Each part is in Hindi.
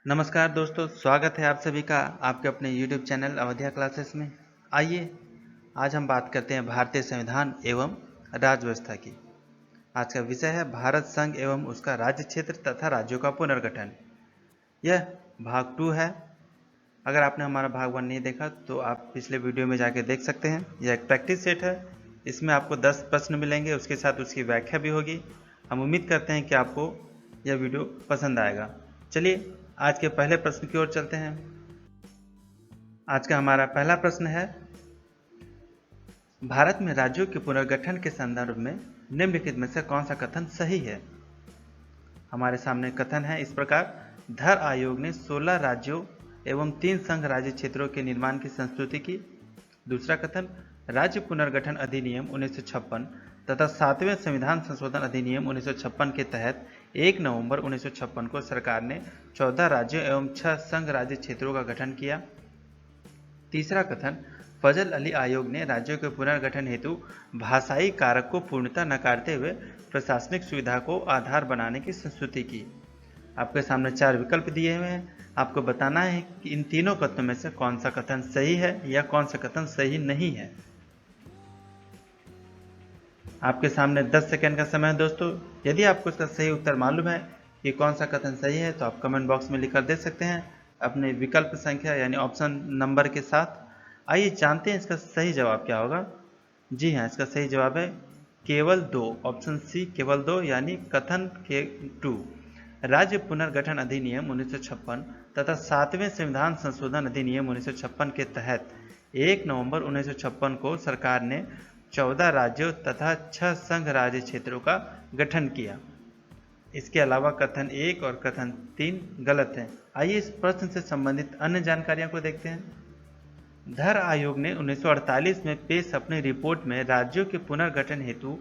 नमस्कार दोस्तों, स्वागत है आप सभी का आपके अपने YouTube चैनल अवधिया क्लासेस में। आइए आज हम बात करते हैं भारतीय संविधान एवं राज्य व्यवस्था की। आज का विषय है भारत संघ एवं उसका राज्य क्षेत्र तथा राज्यों का पुनर्गठन। यह भाग 2 है। अगर आपने हमारा भाग 1 नहीं देखा तो आप पिछले वीडियो में जाके देख सकते हैं। यह एक प्रैक्टिस सेट है, इसमें आपको 10 प्रश्न मिलेंगे, उसके साथ उसकी व्याख्या भी होगी। हम उम्मीद करते हैं कि आपको यह वीडियो पसंद आएगा। चलिए आज के पहले प्रश्न की ओर चलते हैं। आज का हमारा पहला प्रश्न है, भारत में राज्यों के पुनर्गठन के संदर्भ में निम्नलिखित में से कौन सा कथन सही है। हमारे सामने कथन है इस प्रकार, धर आयोग ने 16 राज्यों एवं 3 संघ राज्य क्षेत्रों के निर्माण की संस्तुति की। दूसरा कथन, राज्य पुनर्गठन अधिनियम 1956 तथा 7वें संविधान संशोधन अधिनियम 1956 के तहत 1 नवंबर 1956 को सरकार ने 14 राज्यों एवं 6 संघ राज्य क्षेत्रों का गठन किया। तीसरा कथन, फजल अली आयोग ने राज्यों के पुनर्गठन हेतु भाषाई कारक को पूर्णतः नकारते हुए प्रशासनिक सुविधा को आधार बनाने की संस्तुति की। आपके सामने 4 विकल्प दिए हुए हैं, आपको बताना है कि इन तीनों कथनों में से कौन सा कथन सही है या कौन सा कथन सही नहीं है। आपके सामने 10 सेकंड का समय है दोस्तों। यदि आपको इसका सही उत्तर मालूम है कि कौन सा कथन सही है तो आप कमेंट बॉक्स में लिखकर दे सकते हैं अपने विकल्प संख्या यानी ऑप्शन नंबर के साथ। आइए जानते हैं इसका सही जवाब क्या होगा। जी हाँ, इसका सही जवाब है केवल 2, ऑप्शन सी केवल 2 यानी कथन के 2। राज्य पुनर्गठन अधिनियम 1956 तथा 7वें संविधान संशोधन अधिनियम 1956 के तहत 1 नवंबर 1956 को सरकार ने 14 राज्यों तथा 6 संघ राज्य क्षेत्रों का गठन किया। इसके अलावा कथन 1 और कथन 3 गलत हैं। आइए इस प्रश्न से संबंधित अन्य जानकारियों को देखते हैं। धर आयोग ने 1948 में पेश अपनी रिपोर्ट में राज्यों के पुनर्गठन हेतु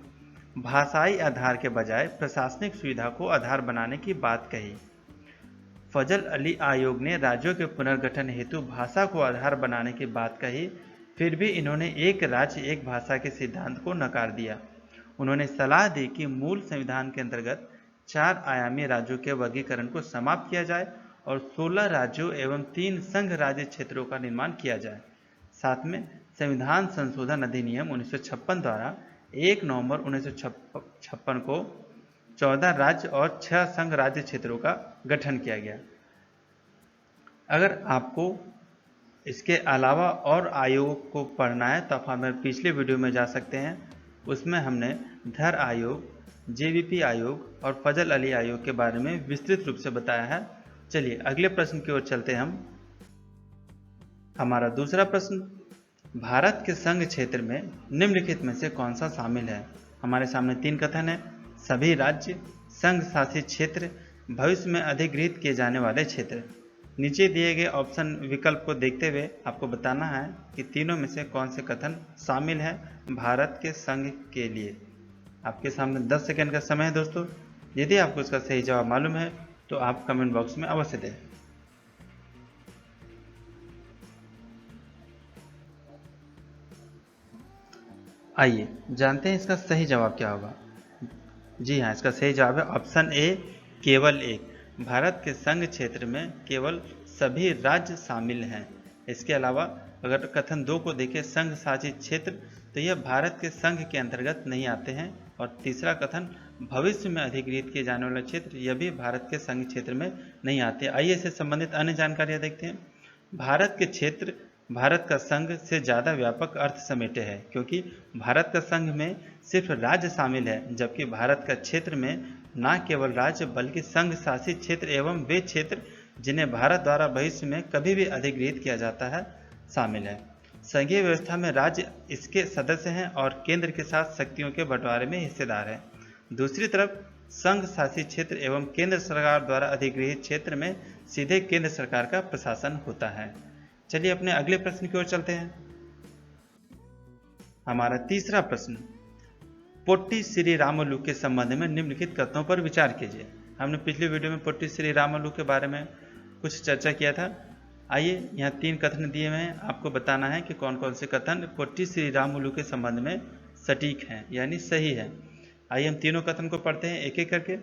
भाषाई आधार के बजाय प्रशासनिक सुविधा को आधार बनाने की बात कही। फजल अली आयोग ने राज्यों के पुनर्गठन हेतु भाषा को आधार बनाने की बात कही, फिर भी इन्होंने एक राज्य एक भाषा के सिद्धांत को नकार दिया। उन्होंने सलाह दी कि मूल संविधान के अंतर्गत 4 आयामी राज्यों के वर्गीकरण को समाप्त किया जाए और 16 राज्यों एवं 3 संघ राज्य क्षेत्रों का निर्माण किया जाए। साथ में संविधान संशोधन अधिनियम 1956 द्वारा 1 नवंबर 1956 को 14 राज्य और 6 संघ राज्य क्षेत्रों का गठन किया गया। अगर आपको इसके अलावा और आयोग को पढ़ना है तो आप हमारे पिछले वीडियो में जा सकते हैं। उसमें हमने धर आयोग, जेवीपी आयोग और फजल अली आयोग के बारे में विस्तृत रूप से बताया है। चलिए अगले प्रश्न की ओर चलते हैं हम। हमारा दूसरा प्रश्न, भारत के संघ क्षेत्र में निम्नलिखित में से कौन सा शामिल है। हमारे सामने 3 कथन है, सभी राज्य, संघ शासित क्षेत्र, भविष्य में अधिग्रहित किए जाने वाले क्षेत्र। नीचे दिए गए ऑप्शन विकल्प को देखते हुए आपको बताना है कि तीनों में से कौन से कथन शामिल है भारत के संघ के लिए। आपके सामने 10 सेकंड का समय है दोस्तों। यदि आपको इसका सही जवाब मालूम है तो आप कमेंट बॉक्स में अवश्य दें। आइए जानते हैं इसका सही जवाब क्या होगा। जी हाँ, इसका सही जवाब है ऑप्शन ए केवल 1। भारत के संघ क्षेत्र में केवल सभी राज्य शामिल हैं। इसके अलावा अगर कथन 2 को देखें, संघ शासित क्षेत्र, तो यह भारत के संघ के अंतर्गत नहीं आते हैं। और तीसरा कथन भविष्य में अधिग्रहित किए जाने वाले क्षेत्र, यह भी भारत के संघ क्षेत्र में नहीं आते। आइए इससे संबंधित अन्य जानकारियाँ देखते हैं। भारत के क्षेत्र भारत का संघ से ज़्यादा व्यापक अर्थ समेटे है, क्योंकि भारत का संघ में सिर्फ राज्य शामिल है, जबकि भारत का क्षेत्र में न केवल राज्य बल्कि संघ शासित क्षेत्र एवं वे क्षेत्र जिन्हें भारत द्वारा भविष्य में कभी भी अधिग्रहित किया जाता है शामिल है। संघीय व्यवस्था में राज्य इसके सदस्य हैं और केंद्र के साथ शक्तियों के बंटवारे में हिस्सेदार हैं। दूसरी तरफ संघ शासित क्षेत्र एवं केंद्र सरकार द्वारा अधिग्रहित क्षेत्र में सीधे केंद्र सरकार का प्रशासन होता है। चलिए अपने अगले प्रश्न की ओर चलते हैं। हमारा तीसरा प्रश्न, पोट्टी श्री रामुलु के संबंध में निम्नलिखित कथनों पर विचार कीजिए। हमने पिछले वीडियो में पोट्टी श्री रामुलु के बारे में कुछ चर्चा किया था। आइए यहाँ 3 कथन दिए हुए हैं, आपको बताना है कि कौन कौन से कथन पोट्टी श्री रामुलु के संबंध में सटीक हैं यानी सही है। आइए हम तीनों कथन को पढ़ते हैं एक एक करके।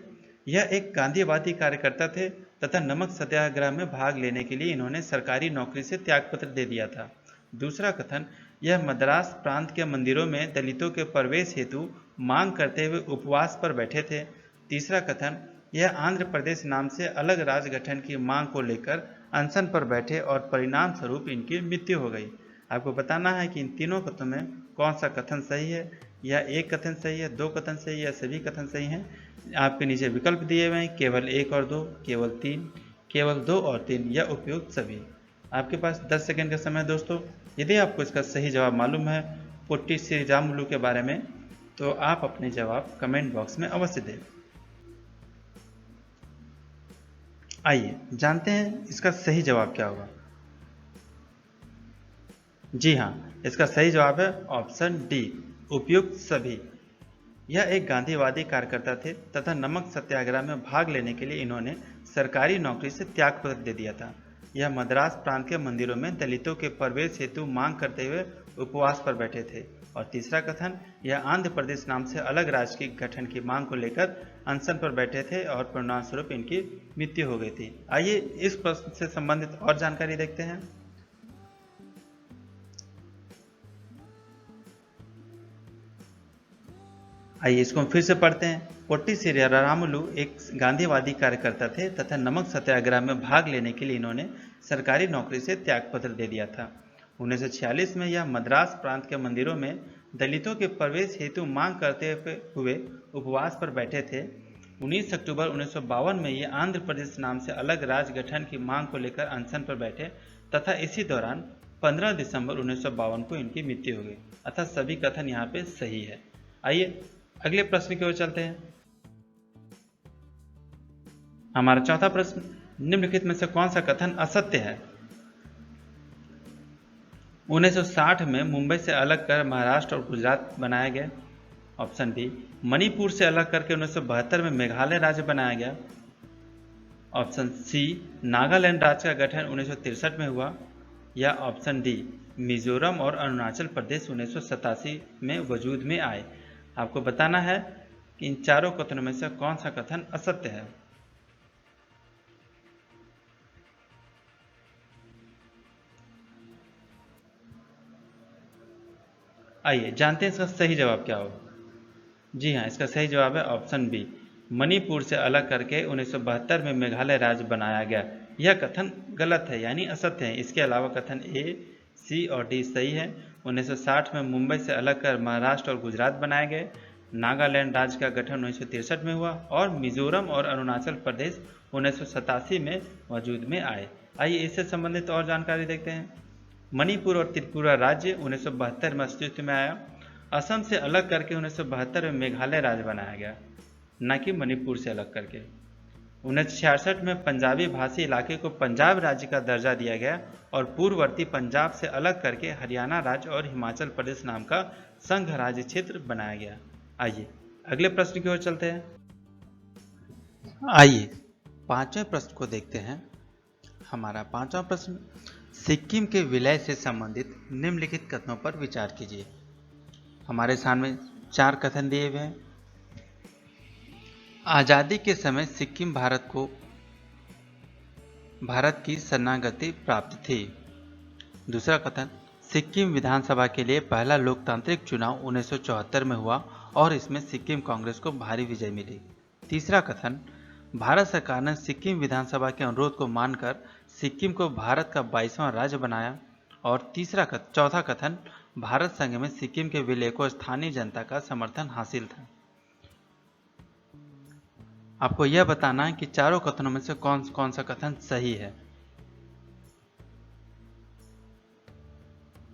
यह एक गांधीवादी कार्यकर्ता थे तथा नमक सत्याग्रह में भाग लेने के लिए इन्होंने सरकारी नौकरी से त्यागपत्र दे दिया था। दूसरा कथन, यह मद्रास प्रांत के मंदिरों में दलितों के प्रवेश हेतु मांग करते हुए उपवास पर बैठे थे। तीसरा कथन, यह आंध्र प्रदेश नाम से अलग राज्य गठन की मांग को लेकर अनशन पर बैठे और परिणाम स्वरूप इनकी मृत्यु हो गई। आपको बताना है कि इन तीनों कथनों में कौन सा कथन सही है, या एक कथन सही है, दो कथन सही है, या सभी कथन सही हैं। आपके नीचे विकल्प दिए हुए हैं, केवल 1 और 2, केवल 3, केवल 2 और 3, या उपयुक्त सभी। आपके पास 10 सेकंड का समय है दोस्तों। यदि आपको इसका सही जवाब मालूम है पोट्टी श्रीरामुलु के बारे में, तो आप अपने जवाब कमेंट बॉक्स में अवश्य दें। आइए जानते हैं इसका सही जवाब क्या होगा। जी हाँ, इसका सही जवाब है ऑप्शन डी, उपयुक्त सभी। यह एक गांधीवादी कार्यकर्ता थे तथा नमक सत्याग्रह में भाग लेने के लिए इन्होंने सरकारी नौकरी से त्यागपत्र दे दिया था। यह मद्रास प्रांत के मंदिरों में दलितों के प्रवेश हेतु मांग करते हुए उपवास पर बैठे थे। और तीसरा कथन, यह आंध्र प्रदेश नाम से अलग राज्य के गठन की मांग को लेकर अनशन पर बैठे थे और परिणाम स्वरूप इनकी मृत्यु हो गई थी। आइए इस प्रश्न से संबंधित और जानकारी देखते हैं। आइए इसको हम फिर से पढ़ते हैं। पोट्टी श्रीरामुलु एक गांधीवादी कार्यकर्ता थे तथा नमक सत्याग्रह में भाग लेने के लिए इन्होंने सरकारी नौकरी से त्यागपत्र दे दिया था। 1946 में यह मद्रास प्रांत के मंदिरों में दलितों के प्रवेश हेतु मांग करते हुए उपवास पर बैठे थे। 19 अक्टूबर 1952 में ये आंध्र प्रदेश नाम से अलग राज्य गठन की मांग को लेकर अनशन पर बैठे तथा इसी दौरान 15 दिसंबर 1952 को इनकी मृत्यु हो गई। अतः सभी कथन यहाँ पे सही है। आइए अगले प्रश्न की ओर चलते हैं। हमारा चौथा प्रश्न, निम्नलिखित में से कौन सा कथन असत्य है। 1960 में मुंबई से अलग कर महाराष्ट्र और गुजरात बनाया गया। ऑप्शन बी, मणिपुर से अलग करके 1972 में मेघालय राज्य बनाया गया। ऑप्शन सी, नागालैंड राज्य का गठन 1963 में हुआ। या ऑप्शन डी, मिजोरम और अरुणाचल प्रदेश 1987 में वजूद में आए। आपको बताना है कि इन चारों कथनों में से कौन सा कथन असत्य है। आइए जानते हैं इसका सही जवाब क्या होगा। जी हाँ, इसका सही जवाब है ऑप्शन बी, मणिपुर से अलग करके 1972 में मेघालय राज्य बनाया गया। यह कथन गलत है यानी असत्य है। इसके अलावा कथन ए, सी और डी सही है। 1960 में मुंबई से अलग कर महाराष्ट्र और गुजरात बनाए गए। नागालैंड राज्य का गठन 1963 में हुआ और मिजोरम और अरुणाचल प्रदेश 1987 में वजूद में आए। आइए इससे संबंधित और जानकारी देखते हैं। मणिपुर और त्रिपुरा राज्य 1972 में अस्तित्व में आया। असम से अलग करके 1972 में मेघालय राज्य बनाया गया, न कि मणिपुर से अलग करके। 1966 में पंजाबी भाषी इलाके को पंजाब राज्य का दर्जा दिया गया और पूर्ववर्ती पंजाब से अलग करके हरियाणा राज्य और हिमाचल प्रदेश नाम का संघ राज्य क्षेत्र बनाया गया। आइए अगले प्रश्न की ओर चलते हैं। आइए पांचवें प्रश्न को देखते हैं। हमारा पांचवा प्रश्न, सिक्किम के विलय से संबंधित निम्नलिखित कथनों पर विचार कीजिए। हमारे सामने 4 कथन दिए हुए हैं। आज़ादी के समय सिक्किम भारत की शरणागति प्राप्त थी। दूसरा कथन, सिक्किम विधानसभा के लिए पहला लोकतांत्रिक चुनाव 1974 में हुआ और इसमें सिक्किम कांग्रेस को भारी विजय मिली। तीसरा कथन, भारत सरकार ने सिक्किम विधानसभा के अनुरोध को मानकर सिक्किम को भारत का 22वां राज्य बनाया। और चौथा कथन, भारत संघ में सिक्किम के विलय को स्थानीय जनता का समर्थन हासिल था। आपको यह बताना है कि चारों कथनों में से कौन सा कथन सही है।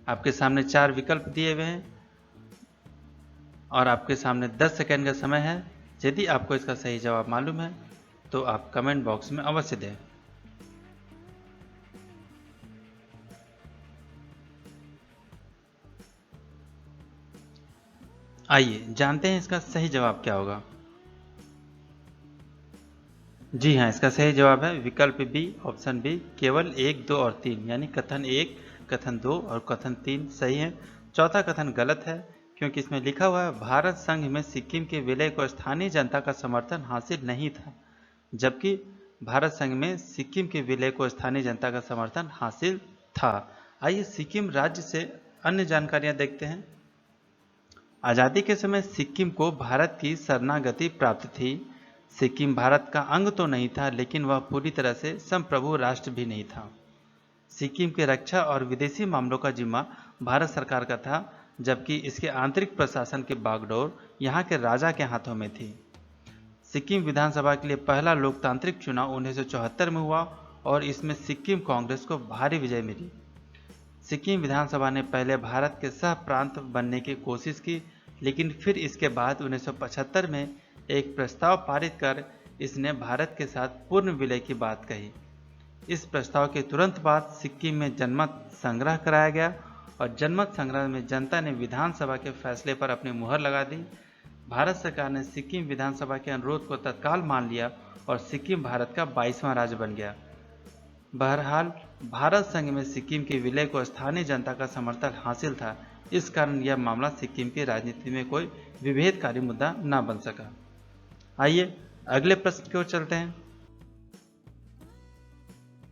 आपके सामने 4 विकल्प दिए हुए हैं और आपके सामने 10 सेकंड का समय है। यदि आपको इसका सही जवाब मालूम है तो आप कमेंट बॉक्स में अवश्य दें। आइए जानते हैं इसका सही जवाब क्या होगा। जी हाँ, इसका सही जवाब है विकल्प बी, ऑप्शन बी, केवल 1, 2 और 3, यानी कथन 1, कथन 2 और कथन 3 सही है। चौथा कथन गलत है क्योंकि इसमें लिखा हुआ है भारत संघ में सिक्किम के विलय को स्थानीय जनता का समर्थन हासिल नहीं था, जबकि भारत संघ में सिक्किम के विलय को स्थानीय जनता का समर्थन हासिल था। आइए सिक्किम राज्य से अन्य जानकारियां देखते हैं। आज़ादी के समय सिक्किम को भारत की शरणागति प्राप्त थी। सिक्किम भारत का अंग तो नहीं था, लेकिन वह पूरी तरह से संप्रभु राष्ट्र भी नहीं था। सिक्किम की रक्षा और विदेशी मामलों का जिम्मा भारत सरकार का था, जबकि इसके आंतरिक प्रशासन की बागडोर यहाँ के राजा के हाथों में थी। सिक्किम विधानसभा के लिए पहला लोकतांत्रिक चुनाव 1974 में हुआ और इसमें सिक्किम कांग्रेस को भारी विजय मिली। सिक्किम विधानसभा ने पहले भारत के सह प्रांत बनने की कोशिश की, लेकिन फिर इसके बाद 1975 में एक प्रस्ताव पारित कर इसने भारत के साथ पूर्ण विलय की बात कही। इस प्रस्ताव के तुरंत बाद सिक्किम में जनमत संग्रह कराया गया और जनमत संग्रह में जनता ने विधानसभा के फैसले पर अपनी मुहर लगा दी। भारत सरकार ने सिक्किम विधानसभा के अनुरोध को तत्काल मान लिया और सिक्किम भारत का 22वां राज्य बन गया। बहरहाल भारत संघ में सिक्किम के विलय को स्थानीय जनता का समर्थन हासिल था, इस कारण यह मामला सिक्किम की राजनीति में कोई विभेदकारी मुद्दा न बन सका। आइए अगले प्रश्न की ओर चलते हैं।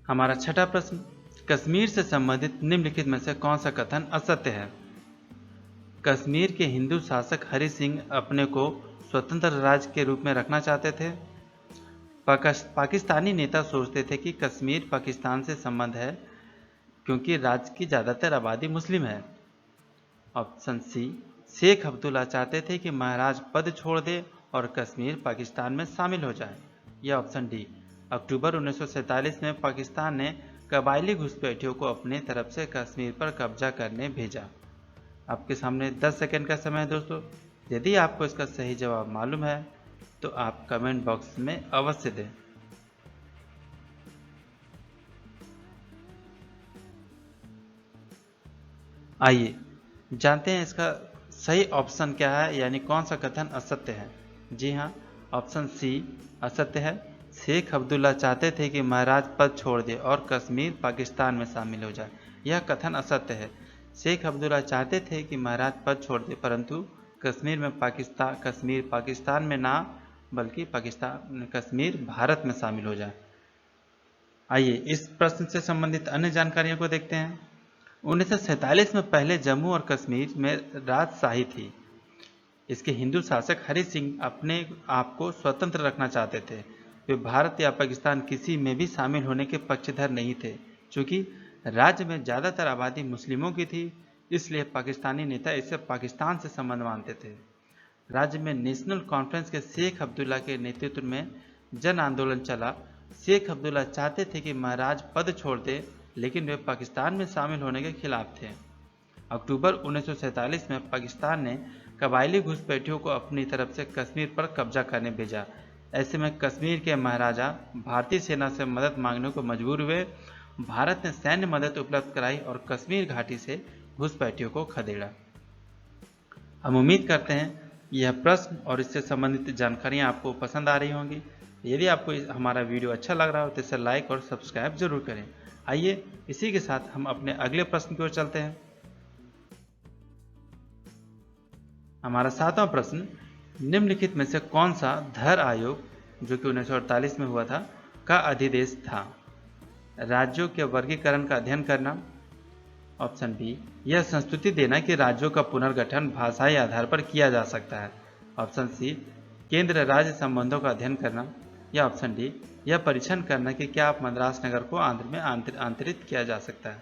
हमारा छठा प्रश्न, कश्मीर से संबंधित निम्नलिखित में से कौन सा कथन असत्य है? कश्मीर के हिंदू शासक हरि सिंह अपने को स्वतंत्र राज्य के रूप में रखना चाहते थे। पाकिस्तानी नेता सोचते थे कि कश्मीर पाकिस्तान से संबंध है क्योंकि राज्य की ज़्यादातर आबादी मुस्लिम है। ऑप्शन सी, शेख अब्दुल्ला चाहते थे कि महाराज पद छोड़ दे और कश्मीर पाकिस्तान में शामिल हो जाए। या ऑप्शन डी, अक्टूबर 1947 में पाकिस्तान ने कबायली घुसपैठियों को अपने तरफ से कश्मीर पर कब्जा करने भेजा। आपके सामने 10 सेकंड का समय है दोस्तों। यदि आपको इसका सही जवाब मालूम है तो आप कमेंट बॉक्स में अवश्य दें। आइए जानते हैं इसका सही ऑप्शन क्या है, यानी कौन सा कथन असत्य है। जी हाँ, ऑप्शन सी असत्य है। शेख अब्दुल्ला चाहते थे कि महाराज पद छोड़ दे और कश्मीर पाकिस्तान में शामिल हो जाए। यह कथन असत्य है। शेख अब्दुल्ला चाहते थे कि महाराज पद छोड़ दे, परंतु कश्मीर पाकिस्तान में ना बल्कि कश्मीर भारत में शामिल हो जाए। आइए इस प्रश्न से संबंधित अन्य जानकारियों को देखते हैं। 1947 में पहले जम्मू और कश्मीर में राजशाही थी। इसके हिंदू शासक हरि सिंह अपने आप को स्वतंत्र रखना चाहते थे। वे भारत या पाकिस्तान किसी में भी शामिल होने के पक्षधर नहीं थे। चूँकि राज्य में ज़्यादातर आबादी मुस्लिमों की थी, इसलिए पाकिस्तानी नेता इससे पाकिस्तान से संबंध मानते थे। राज्य में नेशनल कॉन्फ्रेंस के शेख अब्दुल्ला के नेतृत्व में जन आंदोलन चला। शेख अब्दुल्ला चाहते थे कि महाराज पद छोड़ दे, लेकिन वे पाकिस्तान में शामिल होने के खिलाफ थे। अक्टूबर 1947 में पाकिस्तान ने कबायली घुसपैठियों को अपनी तरफ से कश्मीर पर कब्जा करने भेजा। ऐसे में कश्मीर के महाराजा भारतीय सेना से मदद मांगने को मजबूर हुए। भारत ने सैन्य मदद उपलब्ध कराई और कश्मीर घाटी से घुसपैठियों को खदेड़ा। हम उम्मीद करते हैं यह प्रश्न और इससे संबंधित जानकारियां आपको पसंद आ रही होंगी। यदि आपको हमारा वीडियो अच्छा लग रहा हो तो इसे लाइक और सब्सक्राइब जरूर करें। आइए इसी के साथ हम अपने अगले प्रश्न की ओर चलते हैं। हमारा 7वां प्रश्न, निम्नलिखित में से कौन सा धर आयोग, जो कि 1948 में हुआ था, का अधिदेश था? राज्यों के वर्गीकरण का अध्ययन करना। ऑप्शन बी, यह संस्तुति देना कि राज्यों का पुनर्गठन भाषाई आधार पर किया जा सकता है। ऑप्शन सी, केंद्र राज्य संबंधों का अध्ययन करना। या ऑप्शन डी, यह परीक्षण करना कि क्या आप मद्रास नगर को आंध्र में अंतरित किया जा सकता है।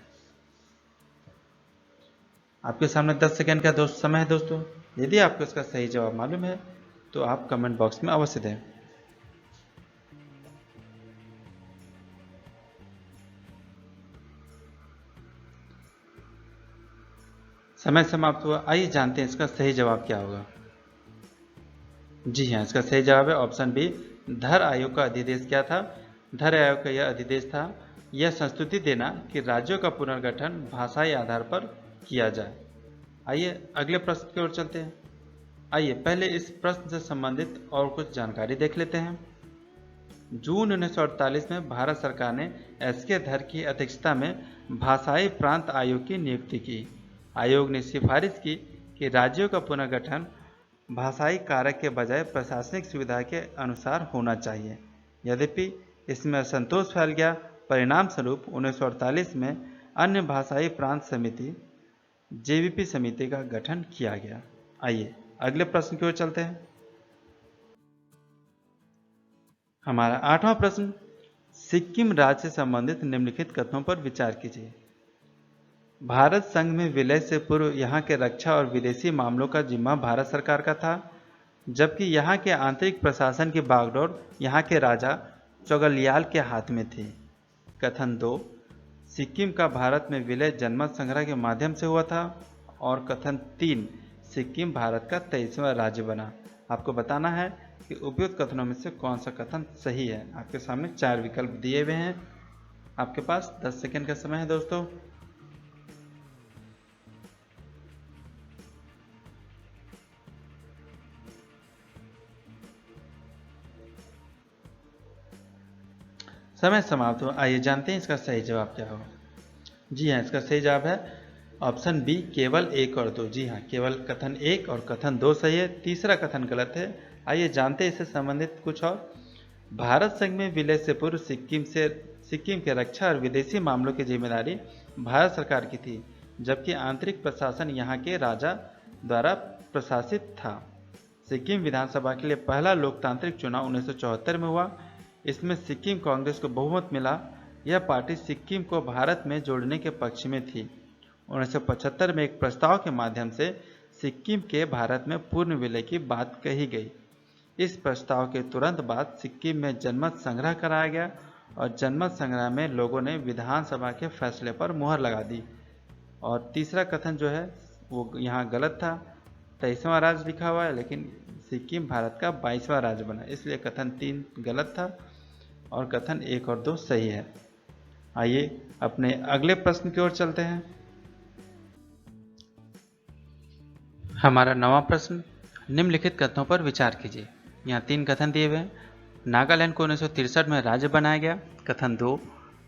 आपके सामने 10 सेकंड का समय है दोस्तों। यदि आपको इसका सही जवाब मालूम है तो आप कमेंट बॉक्स में अवश्य दें। समय समाप्त हुआ। आइए जानते हैं इसका सही जवाब क्या होगा। जी हाँ, इसका सही जवाब है ऑप्शन बी, धर आयोग का अधिदेश क्या था? धर आयोग का यह अधिदेश था, यह संस्तुति देना कि राज्यों का पुनर्गठन भाषाई आधार पर किया जाए। आइए अगले प्रश्न की ओर चलते हैं। आइए पहले इस प्रश्न से संबंधित और कुछ जानकारी देख लेते हैं। जून 1948 में भारत सरकार ने एस.के. धर की अध्यक्षता में भाषाई प्रांत आयोग की नियुक्ति की। आयोग ने सिफारिश की कि राज्यों का पुनर्गठन भाषाई कारक के बजाय प्रशासनिक सुविधा के अनुसार होना चाहिए। यद्यपि इसमें असंतोष फैल गया। परिणाम स्वरूप 1948 में अन्य भाषाई प्रांत समिति जेवीपी समिति का गठन किया गया। आइए अगले प्रश्न की ओर चलते हैं। हमारा 8वां प्रश्न, सिक्किम राज्य से संबंधित निम्नलिखित कथनों पर विचार कीजिए। भारत संघ में विलय से पूर्व यहाँ के रक्षा और विदेशी मामलों का जिम्मा भारत सरकार का था, जबकि यहाँ के आंतरिक प्रशासन की बागडोर यहाँ के राजा चौगलियाल के हाथ में थी। कथन 2, सिक्किम का भारत में विलय जनमत संग्रह के माध्यम से हुआ था। और कथन 3, सिक्किम भारत का 23वां राज्य बना। आपको बताना है कि उपयुक्त कथनों में से कौन सा कथन सही है। आपके सामने 4 विकल्प दिए हुए हैं। आपके पास 10 सेकेंड का समय है दोस्तों। समय समाप्त हो। आइए जानते हैं इसका सही जवाब क्या होगा। जी हाँ, इसका सही जवाब है ऑप्शन बी, केवल 1 और 2। जी हाँ, केवल कथन 1 और कथन 2 सही है, तीसरा कथन गलत है। आइए जानते हैं इससे संबंधित कुछ और। भारत संघ में विलय से पूर्व सिक्किम के रक्षा और विदेशी मामलों की जिम्मेदारी भारत सरकार की थी, जबकि आंतरिक प्रशासन यहाँ के राजा द्वारा प्रशासित था। सिक्किम विधानसभा के लिए पहला लोकतांत्रिक चुनाव 1974 में हुआ। इसमें सिक्किम कांग्रेस को बहुमत मिला। यह पार्टी सिक्किम को भारत में जोड़ने के पक्ष में थी। 1975 में एक प्रस्ताव के माध्यम से सिक्किम के भारत में पूर्ण विलय की बात कही गई। इस प्रस्ताव के तुरंत बाद सिक्किम में जनमत संग्रह कराया गया और जनमत संग्रह में लोगों ने विधानसभा के फैसले पर मुहर लगा दी। और तीसरा कथन जो है वो यहाँ गलत था, 23वां राज्य लिखा हुआ है, लेकिन सिक्किम भारत का 22वां राज्य बना, इसलिए कथन 3 गलत था और कथन 1 और 2 सही है। आइए अपने अगले प्रश्न की ओर चलते हैं। हमारा 9वां प्रश्न, निम्नलिखित कथनों पर विचार कीजिए। यहाँ 3 कथन दिए हुए हैं। नागालैंड को 1963 में राज्य बनाया गया। कथन 2,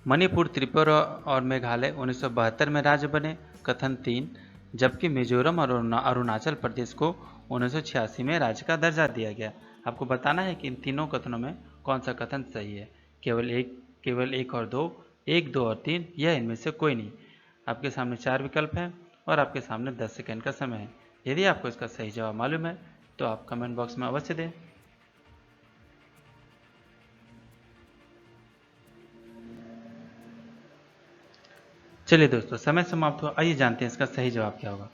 मणिपुर, त्रिपुरा और मेघालय 1972 में राज्य बने। कथन 3, जबकि मिजोरम और अरुणाचल प्रदेश को 1986 में राज्य का दर्जा दिया गया। आपको बताना है कि इन तीनों कथनों में कौन सा कथन सही है। केवल एक और 2, 1, 2 और 3 या इनमें से कोई नहीं। आपके सामने 4 विकल्प हैं और आपके सामने 10 सेकेंड का समय है। यदि आपको इसका सही जवाब मालूम है तो आप कमेंट बॉक्स में अवश्य दें। चलिए दोस्तों, समय समाप्त हुआ। आइए जानते हैं इसका सही जवाब क्या होगा।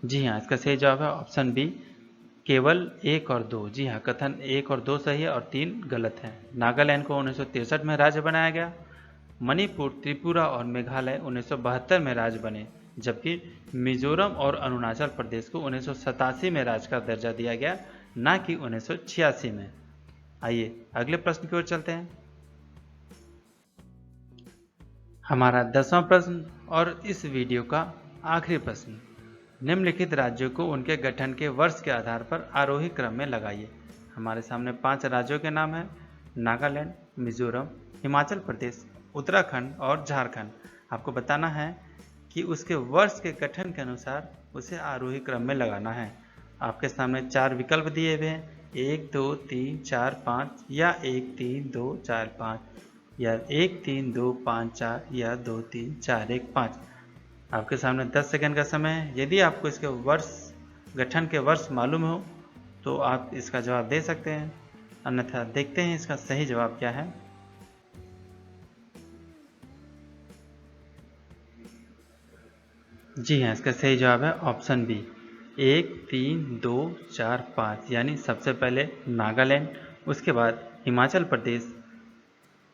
जी हाँ, इसका सही जवाब है ऑप्शन बी, केवल 1 और 2। जी हाँ, कथन 1 और 2 सही है और 3 गलत है। नागालैंड को 1963 में राज्य बनाया गया। मणिपुर, त्रिपुरा और मेघालय 1972 में राज्य बने, जबकि मिजोरम और अरुणाचल प्रदेश को 1987 में राज्य का दर्जा दिया गया, न कि 1986 में। आइए अगले प्रश्न की ओर चलते हैं। हमारा 10वां प्रश्न और इस वीडियो का आखिरी प्रश्न, निम्नलिखित राज्यों को उनके गठन के वर्ष के आधार पर आरोही क्रम में लगाइए। हमारे सामने 5 राज्यों के नाम हैं, नागालैंड, मिजोरम, हिमाचल प्रदेश, उत्तराखंड और झारखंड। आपको बताना है कि उसके वर्ष के गठन के अनुसार उसे आरोही क्रम में लगाना है। आपके सामने 4 विकल्प दिए हुए हैं, 1, 2, 3, 4, 5 या 1, 3, 2, 4, 5 या 1, 3, 2, 5, 4 या 2, 3, 4, 1, 5। आपके सामने 10 सेकंड का समय है। यदि आपको इसके गठन के वर्ष मालूम हो तो आप इसका जवाब दे सकते हैं, अन्यथा देखते हैं इसका सही जवाब क्या है। जी हाँ, इसका सही जवाब है ऑप्शन बी, 1, 3, 2, 4, 5। यानी सबसे पहले नागालैंड, उसके बाद हिमाचल प्रदेश,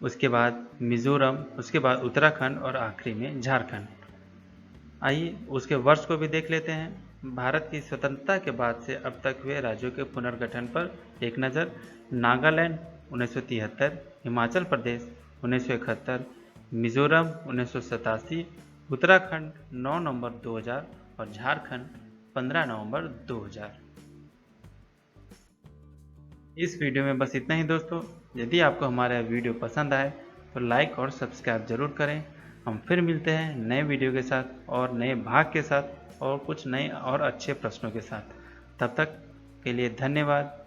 उसके बाद मिजोरम, उसके बाद उत्तराखंड और आखिरी में झारखंड। आइए उसके वर्ष को भी देख लेते हैं। भारत की स्वतंत्रता के बाद से अब तक हुए राज्यों के पुनर्गठन पर एक नज़र। नागालैंड 1973, हिमाचल प्रदेश 1971, मिजोरम 1987, उत्तराखंड 9 नवंबर 2000 और झारखंड 15 नवंबर 2000। इस वीडियो में बस इतना ही दोस्तों। यदि आपको हमारा वीडियो पसंद आए तो लाइक और सब्सक्राइब जरूर करें। हम फिर मिलते हैं नए वीडियो के साथ और नए भाग के साथ और कुछ नए और अच्छे प्रश्नों के साथ। तब तक के लिए धन्यवाद।